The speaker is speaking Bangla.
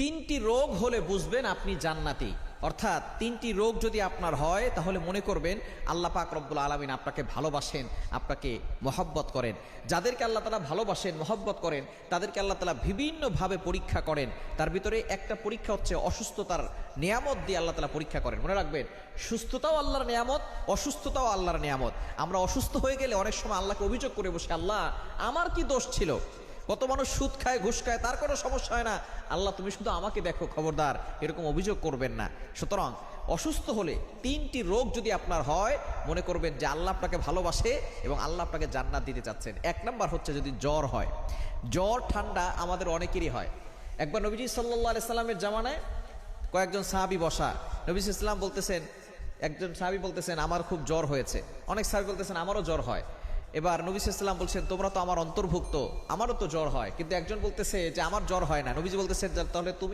তিনটি রোগ হলে বুঝবেন আপনি জান্নাতি। অর্থাৎ তিনটি রোগ যদি আপনার হয় তাহলে মনে করবেন আল্লাহ পাক রব্বুল আলামিন আপনাকে ভালোবাসেন, আপনাকে মহব্বত করেন। যাদেরকে আল্লাহ তাআলা ভালোবাসেন, মহব্বত করেন, তাদেরকে আল্লাহ তাআলা বিভিন্নভাবে পরীক্ষা করেন। তার ভিতরে একটা পরীক্ষা হচ্ছে অসুস্থতার নিয়ামত দিয়ে আল্লাহ তাআলা পরীক্ষা করেন। মনে রাখবেন, সুস্থতাও আল্লাহর নিয়ামত, অসুস্থতাও আল্লাহর নিয়ামত। আমরা অসুস্থ হয়ে গেলে অনেক সময় আল্লাহকে অভিযোগ করে বসে, আল্লাহ আমার কি দোষ ছিল? কত মানুষ সুদ খায়, ঘুষ খায়, তার কোনো সমস্যা হয় না, আল্লাহ তুমি শুধু আমাকে দেখো, খবরদার এরকম অভিযোগ করবেন না। সুতরাং অসুস্থ হলে তিনটি রোগ যদি আপনার হয়, মনে করবেন যে আল্লাহ আপনাকে ভালোবাসে এবং আল্লাহ আপনাকে জান্নাত দিতে চাচ্ছেন। এক নাম্বার হচ্ছে যদি জ্বর হয়। জ্বর ঠান্ডা আমাদের অনেকেরই হয়। একবার নবীজি সাল্লাল্লাহু আলাইহি সাল্লামের জামানায় কয়েকজন সাহাবী বসা, নবী সাল্লাল্লাহু আলাইহি সাল্লাম বলতেছেন, একজন সাহাবী বলতেছেন আমার খুব জ্বর হয়েছে, অনেক সাহাবী বলতেছেন আমারও জ্বর হয়। এবার নবী সাল্লাল্লাহু আলাইহি ওয়াসাল্লাম বলছেন তোমরা তো আমার অন্তর্ভুক্ত, আমারও তো জ্বর হয়। কিন্তু একজন বলতেছে যে আমার জ্বর হয় না। নবীজি বলতেছেন তাহলে তুমি